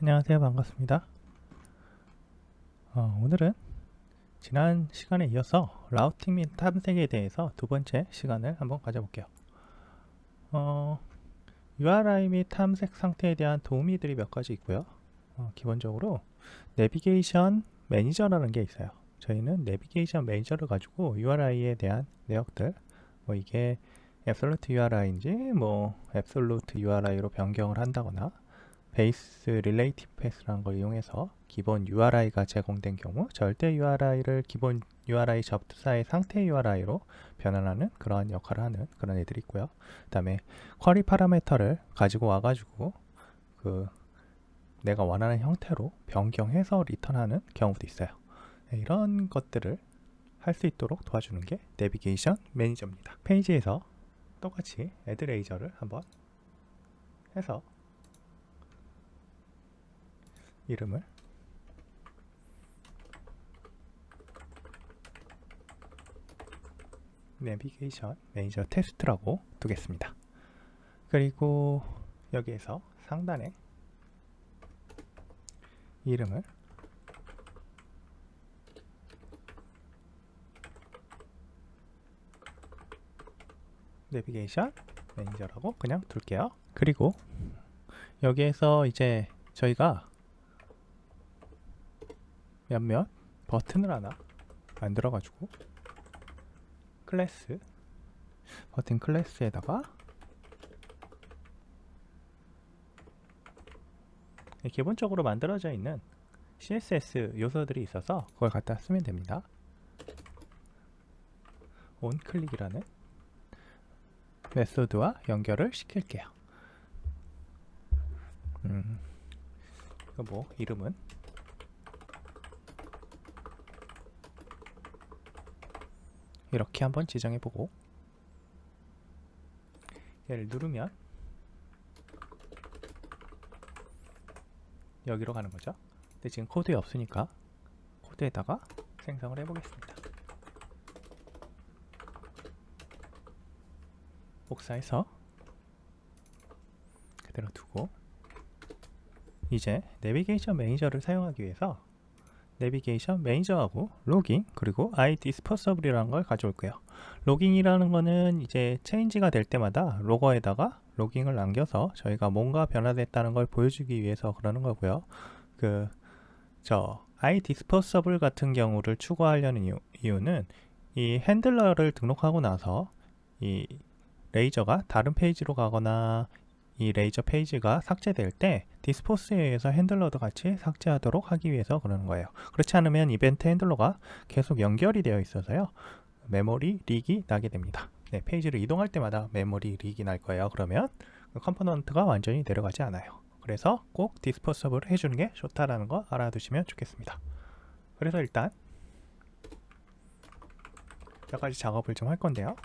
안녕하세요. 반갑습니다. 오늘은 지난 시간에 이어서 라우팅 및 탐색에 대해서 두 번째 시간을 한번 가져볼게요. URI 및 탐색 상태에 대한 도우미들이 몇 가지 있고요. 기본적으로 내비게이션 매니저라는 게 있어요. 저희는 내비게이션 매니저를 가지고 URI에 대한 내역들, 이게 Absolute URI인지 Absolute URI로 변경을 한다거나 베이스 릴레이티브 패스라는 걸 이용해서 기본 URI가 제공된 경우 절대 URI를 기본 URI 접두사의 상태 URI로 변환하는 그런 역할을 하는 그런 애들이 있고요. 그 다음에 쿼리 파라미터를 가지고 와가지고 내가 원하는 형태로 변경해서 리턴하는 경우도 있어요. 이런 것들을 할 수 있도록 도와주는 게 내비게이션 매니저입니다. 페이지에서 똑같이 애드 레이저를 한번 해서 이름을 내비게이션 매니저 테스트라고 두겠습니다. 그리고 여기에서 상단에 이름을 내비게이션 매니저라고 그냥 둘게요. 그리고 여기에서 이제 저희가 몇몇 버튼을 하나 만들어 가지고 클래스 버튼 클래스에다가 기본적으로 만들어져 있는 CSS 요소들이 있어서 그걸 갖다 쓰면 됩니다. onClick이라는 메소드와 연결을 시킬게요. 이거 이름은 이렇게 한번 지정해보고 얘를 누르면 여기로 가는 거죠. 근데 지금 코드에 없으니까 코드에다가 생성을 해보겠습니다. 복사해서 그대로 두고 이제 내비게이션 매니저를 사용하기 위해서 내비게이션 매니저하고 로깅 그리고 iDisposable이라는 걸 가져올 거예요. 로깅이라는 거는 이제 체인지가 될 때마다 로거에다가 로깅을 남겨서 저희가 뭔가 변화됐다는 걸 보여주기 위해서 그러는 거고요. iDisposable 같은 경우를 추가하려는 이유는 이 핸들러를 등록하고 나서 이 레이저가 다른 페이지로 가거나 이 레이저 페이지가 삭제될 때 디스포스에 의해서 핸들러도 같이 삭제하도록 하기 위해서 그러는 거예요. 그렇지 않으면 이벤트 핸들러가 계속 연결이 되어 있어서요. 메모리 릭이 나게 됩니다. 페이지를 이동할 때마다 메모리 릭이 날 거예요. 그러면 컴포넌트가 완전히 내려가지 않아요. 그래서 꼭 디스포서블을 해주는 게 좋다라는 거 알아두시면 좋겠습니다. 그래서 일단 몇 가지 작업을 좀 할 건데요.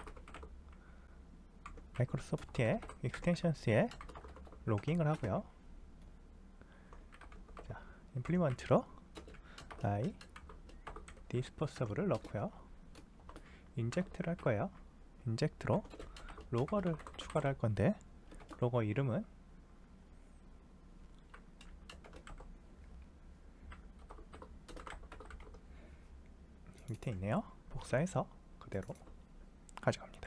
마이크로소프트의 익스텐션스에 로깅을 하고요. 자, 임플리먼트로 iDisposable을 넣고요. 인젝트를 할 거예요. 인젝트로 로거를 추가를 할 건데 로거 이름은 밑에 있네요. 복사해서 그대로 가져갑니다.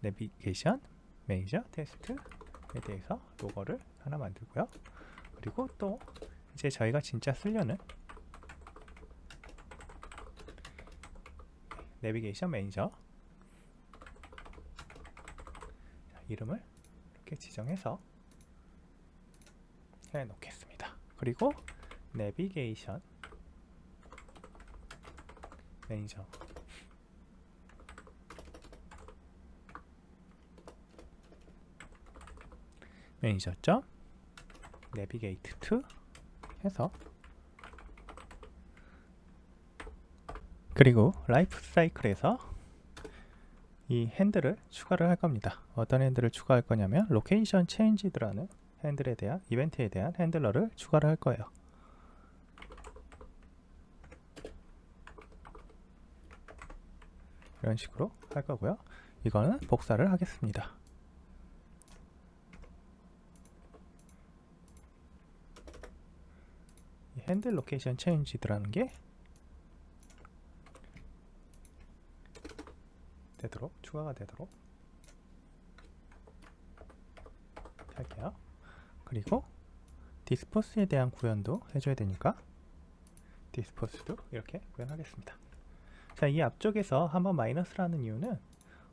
내비게이션 매니저 테스트에 대해서 로거를 하나 만들고요. 그리고 또 이제 저희가 진짜 쓰려는 내비게이션 매니저 이름을 이렇게 지정해서 해 놓겠습니다. 그리고 내비게이션 매니저 매니저.점 내비게이트 to 해서 그리고 라이프 사이클에서 이 핸들을 추가를 할 겁니다. 어떤 핸들을 추가할 거냐면 로케이션 체인지드라는 핸들에 대한 이벤트에 대한 핸들러를 추가를 할 거예요. 이런 식으로 할 거고요. 이거는 복사를 하겠습니다. 이 핸들 로케이션 체인지드라는 게 되도록 추가가 되도록 할게요. 그리고 디스포스에 대한 구현도 해줘야 되니까 디스포스도 이렇게 구현하겠습니다. 자, 이 앞쪽에서 한번 마이너스라는 이유는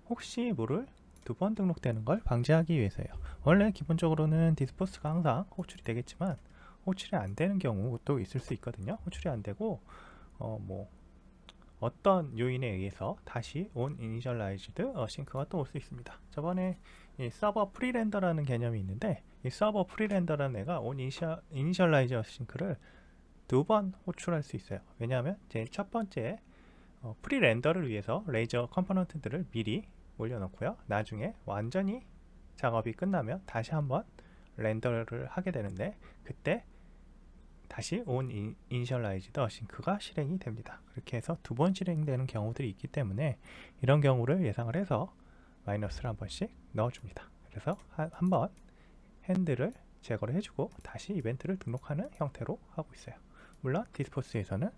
혹시 모를 두 번 등록되는 걸 방지하기 위해서예요. 원래 기본적으로는 디스포스가 항상 호출이 되겠지만 호출이 안 되는 경우도 있을 수 있거든요. 호출이 안 되고 어떤 요인에 의해서 다시 on initialized 싱크가 또 올 수 있습니다. 저번에 이 서버 프리렌더라는 개념이 있는데 이 서버 프리렌더라는 애가 on initialize 싱크를 두 번 호출할 수 있어요. 왜냐하면 제일 첫 번째 프리렌더를 위해서 레이저 컴포넌트들을 미리 올려놓고요. 나중에 완전히 작업이 끝나면 다시 한번 렌더를 하게 되는데 그때 다시 on initialized 싱크가 실행이 됩니다. 그렇게 해서 두 번 실행되는 경우들이 있기 때문에 이런 경우를 예상을 해서 마이너스를 한 번씩 넣어줍니다. 그래서 한번 핸들을 제거를 해주고 다시 이벤트를 등록하는 형태로 하고 있어요. 물론 디스포스에서는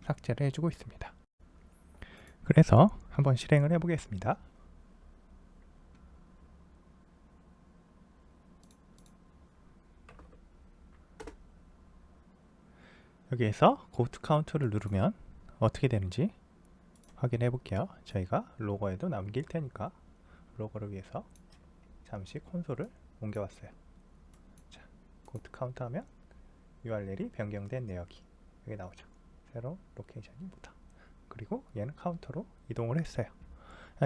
삭제를 해주고 있습니다. 그래서 한번 실행을 해보겠습니다. 여기에서 고트 카운트를 누르면 어떻게 되는지 확인해 볼게요. 저희가 로거에도 남길 테니까 로거를 위해서 잠시 콘솔을 옮겨왔어요. 자, 고트 카운트 하면 URL이 변경된 내역이 여기 나오죠. 새로 로케이션이 뭐다. 그리고 얘는 카운터로 이동을 했어요.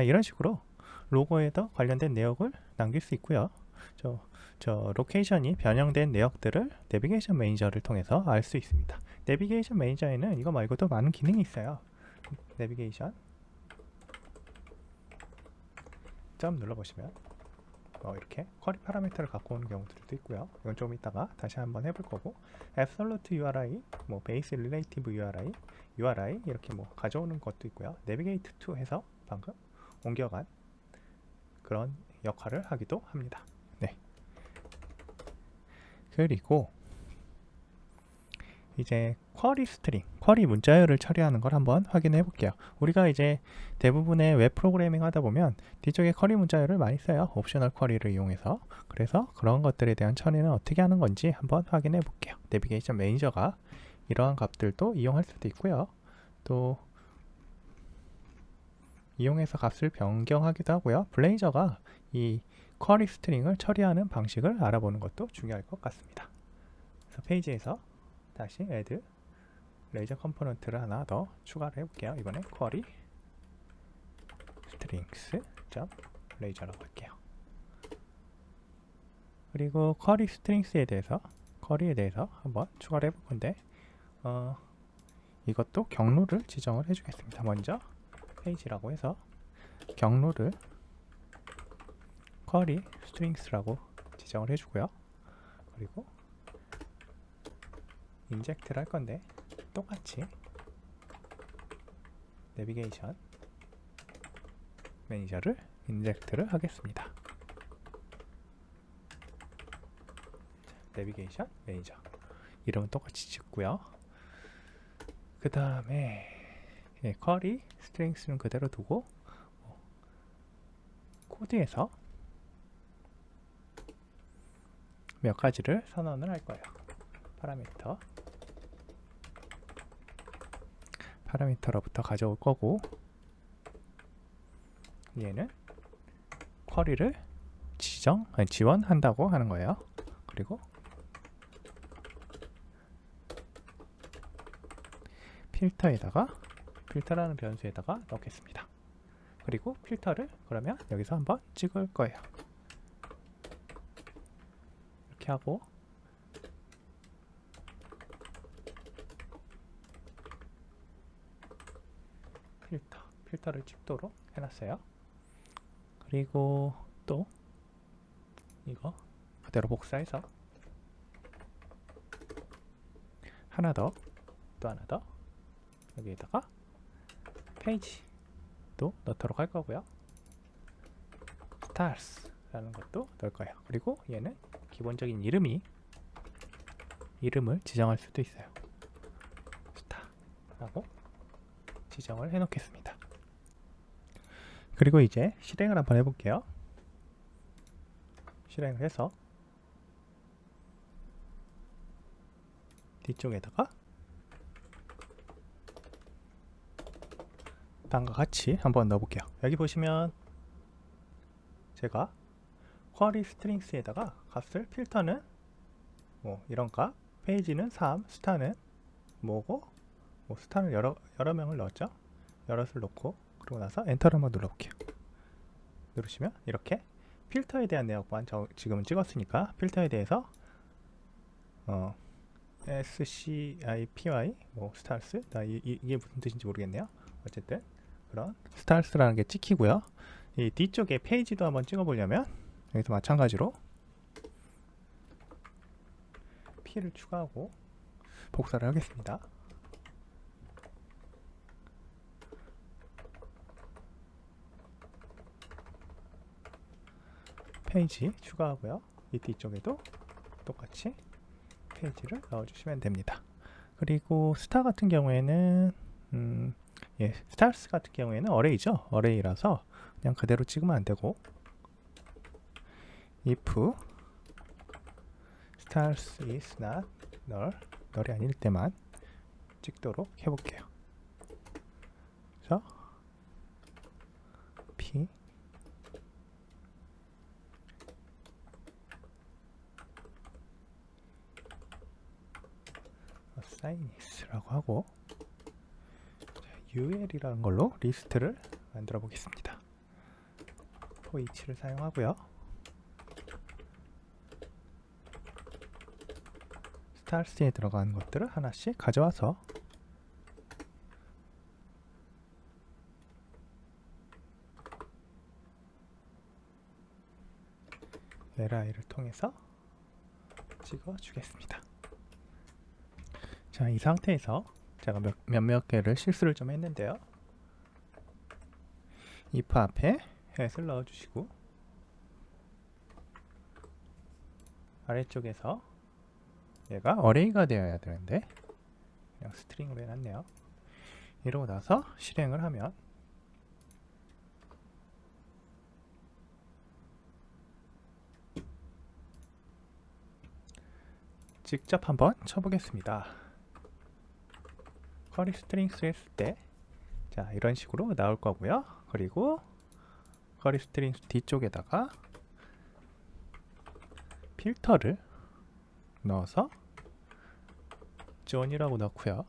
이런 식으로 로고에도 관련된 내역을 남길 수 있고요. 저 로케이션이 변형된 내역들을 내비게이션 매니저를 통해서 알 수 있습니다. 내비게이션 매니저에는 이거 말고도 많은 기능이 있어요. 내비게이션 점 눌러보시면 이렇게 쿼리 파라미터를 갖고 오는 경우들도 있고요. 이건 좀 이따가 다시 한번 해볼 거고 Absolute URI, Base Relative URI, URI 이렇게 가져오는 것도 있고요. Navigate to 해서 방금 옮겨간 그런 역할을 하기도 합니다. 네. 그리고 이제 쿼리 스트링, 쿼리 문자열을 처리하는 걸 한번 확인해 볼게요. 우리가 이제 대부분의 웹 프로그래밍 하다 보면 뒤쪽에 쿼리 문자열을 많이 써요. 옵셔널 쿼리를 이용해서. 그래서 그런 것들에 대한 처리는 어떻게 하는 건지 한번 확인해 볼게요. 내비게이션 매니저가 이러한 값들도 이용할 수도 있고요. 또 이용해서 값을 변경하기도 하고요. 블레이저가 이 쿼리 스트링을 처리하는 방식을 알아보는 것도 중요할 것 같습니다. 그래서 페이지에서 다시 add 레이저 컴포넌트를 하나 더 추가를 해볼게요. 이번에 쿼리 strings 레이저라고 할게요. 그리고 쿼리 strings에 대해서 한번 추가를 해볼 건데 이것도 경로를 지정을 해주겠습니다. 먼저 페이지라고 해서 경로를 쿼리 strings라고 지정을 해주고요. 그리고 인젝트를 할 건데 똑같이 내비게이션 매니저를 인젝트를 하겠습니다. 내비게이션 매니저 이름은 똑같이 짓고요. 그 다음에 쿼리 스트링스는 그대로 두고 코드에서 몇 가지를 선언을 할 거예요. 파라미터로부터 가져올 거고 얘는 쿼리를 지원한다고 하는 거예요. 그리고 필터라는 변수에다가 넣겠습니다. 그리고 필터를 그러면 여기서 한번 찍을 거예요. 이렇게 하고 필터를 찍도록 해놨어요. 그리고 또 이거 그대로 복사해서 하나 더, 또 하나 더 여기에다가 페이지도 넣도록 할 거고요. stars라는 것도 넣을 거예요. 그리고 얘는 기본적인 이름을 지정할 수도 있어요. 라고 지정을 해 놓겠습니다. 그리고 이제 실행을 한번 해볼게요. 실행을 해서 뒤쪽에다가 다음과 같이 한번 넣어볼게요. 여기 보시면 제가 쿼리 스트링스에다가 값을 필터는 뭐 이런 값, 페이지는 3, 스타는 뭐고, 뭐 스타는 여러 명을 넣었죠. 여럿을 넣고 그러고 나서 엔터를 한번 눌러볼게요. 누르시면 이렇게 필터에 대한 내역만 지금은 찍었으니까 필터에 대해서 SCIPY 뭐 스타일스 이게 무슨 뜻인지 모르겠네요. 어쨌든 그런 스타일스라는 게 찍히고요. 이 뒤쪽에 페이지도 한번 찍어보려면 여기서 마찬가지로 P를 추가하고 복사를 하겠습니다. 페이지 추가하고요. 이 뒤쪽에도 똑같이 페이지를 넣어주시면 됩니다. 그리고 스타 같은 경우에는 스타일스 같은 경우에는 어레이죠. 어레이라서 그냥 그대로 찍으면 안 되고 if stars is not null, null이 아닐 때만 찍도록 해볼게요. 그래서 p assignis라고 하고 ul이라는 걸로 리스트를 만들어 보겠습니다. for each를 사용하고요. 스타일스에 들어가는 것들을 하나씩 가져와서 li를 통해서 찍어 주겠습니다. 자, 이 상태에서 제가 몇몇 개를 실수를 좀 했는데요. if 앞에 hat을 넣어주시고 아래쪽에서 얘가 어레이가 되어야 되는데 그냥 스트링으로 해놨네요. 이러고 나서 실행을 하면 직접 한번 쳐보겠습니다. 쿼리 스트링스 했을 때 자, 이런 식으로 나올 거고요. 그리고 쿼리 스트링스 뒤쪽에다가 필터를 넣어서 존이라고 넣고요.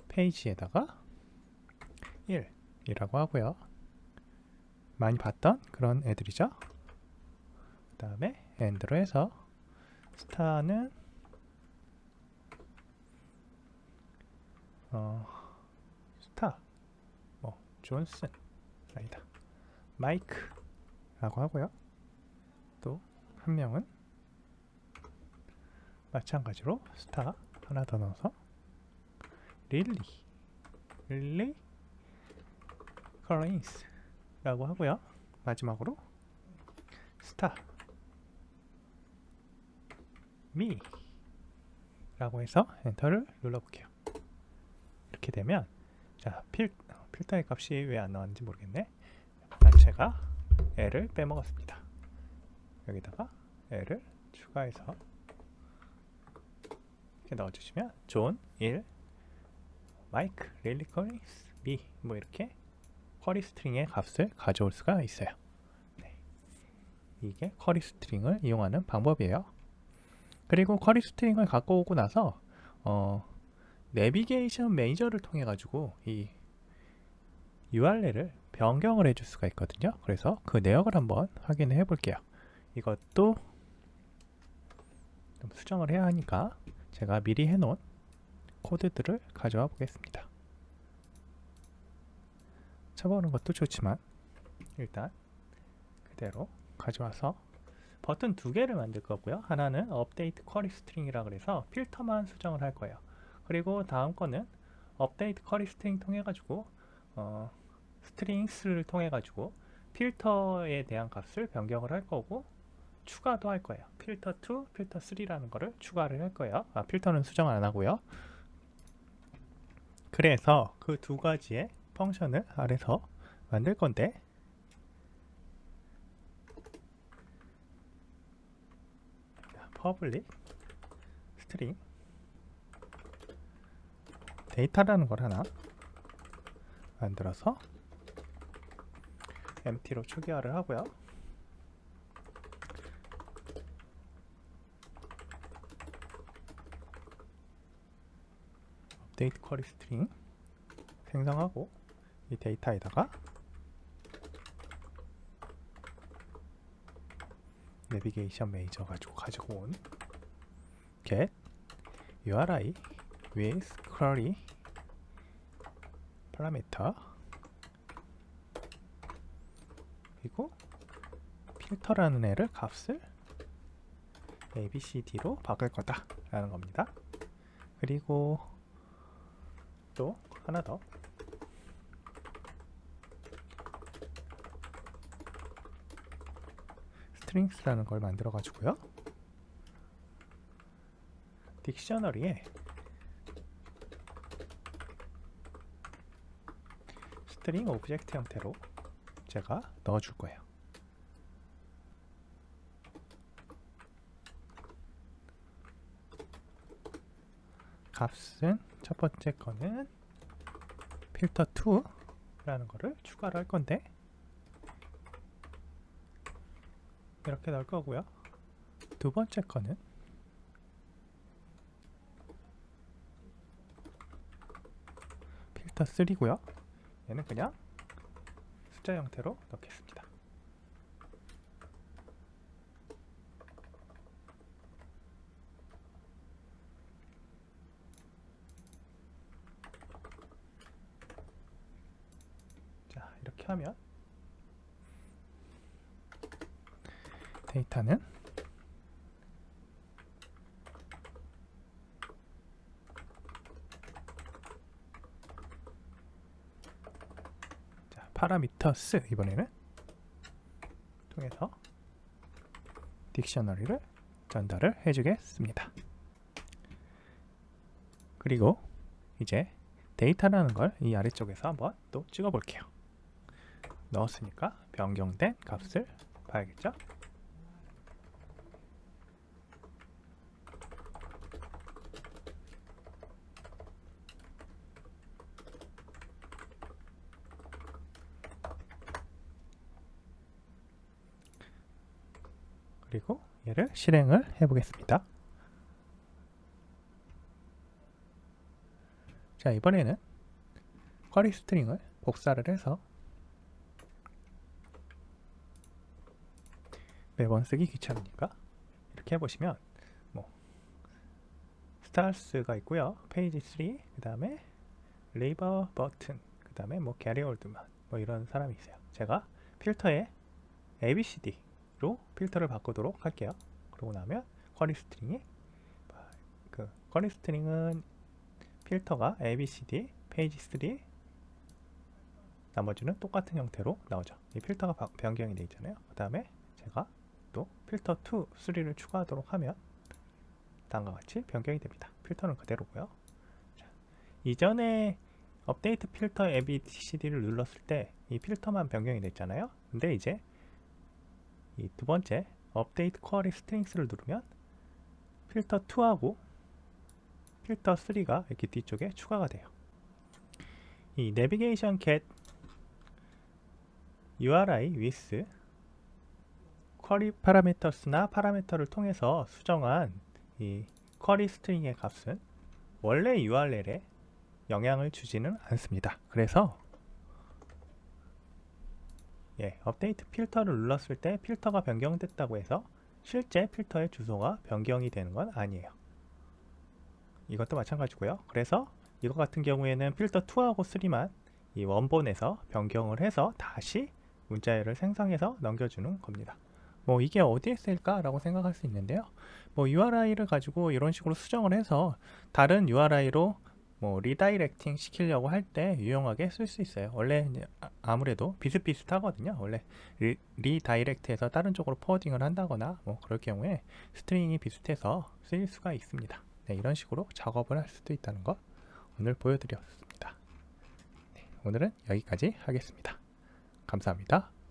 페이지에다가 1이라고 하고요. 많이 봤던 그런 애들이죠. 그 다음에 엔드로 해서 스타는 스타 뭐 존슨 아니다 마이크라고 하고요. 또 한 명은 마찬가지로 스타 하나 더 넣어서 릴리 커린스 라고 하고요. 마지막으로 스타 미 라고 해서 엔터를 눌러볼게요. 이렇게 되면 자 필터의 값이 왜 안 나왔는지 모르겠네. 제가 L을 빼먹었습니다. 여기다가 L을 추가해서 이렇게 넣어주시면 존 1 마이크 릴리 커린스 미 뭐 이렇게 쿼리 스트링의 값을 가져올 수가 있어요. 네. 이게 쿼리 스트링을 이용하는 방법이에요. 그리고 쿼리 스트링을 갖고 오고 나서 내비게이션 매니저를 통해 가지고 이 URL을 변경을 해줄 수가 있거든요. 그래서 그 내역을 한번 확인을 해 볼게요. 이것도 좀 수정을 해야 하니까 제가 미리 해놓은 코드들을 가져와 보겠습니다. 쳐보는 것도 좋지만 일단 그대로 가져와서 버튼 두 개를 만들 거고요. 하나는 업데이트 쿼리 스트링이라 그래서 필터만 수정을 할 거예요. 그리고 다음 거는 업데이트 쿼리 스트링 통해 가지고 스트링스를 통해 가지고 필터에 대한 값을 변경을 할 거고, 추가도 할 거예요. 필터 2, 필터 3라는 거를 추가를 할 거예요. 필터는 수정 안 하고요. 그래서 그 두 가지의 펑션을 아래서 만들 건데, public string 데이터라는 걸 하나 만들어서 empty로 초기화를 하고요. update query string 생성하고 이 데이터에다가 내비게이션 매니저 가지고 온 get URI with query parameter 그리고 필터라는 애를 값을 ABCD로 바꿀 거다 라는 겁니다. 그리고 또 하나 더 strings라는 걸 만들어 가지고요. 딕셔너리에 스트링 오브젝트 형태로 제가 넣어 줄 거예요. 값은 첫 번째 거는 필터 2라는 거를 추가를 할 건데 이렇게 넣을 거고요. 두 번째 거는 필터 3고요. 얘는 그냥 숫자 형태로 넣겠습니다. 자, 이렇게 하면 데이터는 파라미터스 이번에는 통해서 딕셔너리를 전달을 해주겠습니다. 그리고 이제 데이터라는 걸 이 아래쪽에서 한번 또 찍어 볼게요. 넣었으니까 변경된 값을 봐야겠죠? 그리고 얘를 실행을 해보겠습니다. 자, 이번에는 쿼리 스트링을 복사를 해서 매번 쓰기 귀찮으니까 이렇게 해보시면 뭐 스타스가 있고요. 페이지 3, 그 다음에 레이버 버튼, 그 다음에 뭐 게리 올드만 뭐 이런 사람이 있어요. 제가 필터에 ABCD 로 필터를 바꾸도록 할게요. 그러고 나면 쿼리 스트링이 쿼리 스트링은 필터가 ABCD, 페이지 3 나머지는 똑같은 형태로 나오죠. 이 필터가 변경이 되어 있잖아요. 그 다음에 제가 또 필터 2, 3를 추가하도록 하면 다음과 같이 변경이 됩니다. 필터는 그대로고요. 자, 이전에 업데이트 필터 ABCD를 눌렀을 때 이 필터만 변경이 됐잖아요. 근데 이제 이 두 번째 업데이트 쿼리 스트링스를 누르면 필터 2하고 필터 3가 이렇게 뒤쪽에 추가가 돼요. 이 내비게이션 get URI with 쿼리 파라미터스나 파라미터를 통해서 수정한 이 쿼리 스트링의 값은 원래 URL에 영향을 주지는 않습니다. 그래서 업데이트 필터를 눌렀을 때 필터가 변경됐다고 해서 실제 필터의 주소가 변경이 되는 건 아니에요. 이것도 마찬가지고요. 그래서 이거 같은 경우에는 필터 2하고 3만 이 원본에서 변경을 해서 다시 문자열을 생성해서 넘겨주는 겁니다. 뭐 이게 어디에 쓸까 라고 생각할 수 있는데요. 뭐 URI를 가지고 이런 식으로 수정을 해서 다른 URI로 뭐 리다이렉팅 시키려고 할 때 유용하게 쓸 수 있어요. 원래 이제 아무래도 비슷비슷하거든요. 원래 리다이렉트해서 다른 쪽으로 포워딩을 한다거나 뭐 그럴 경우에 스트링이 비슷해서 쓰일 수가 있습니다. 네, 이런 식으로 작업을 할 수도 있다는 거 오늘 보여드렸습니다. 네, 오늘은 여기까지 하겠습니다. 감사합니다.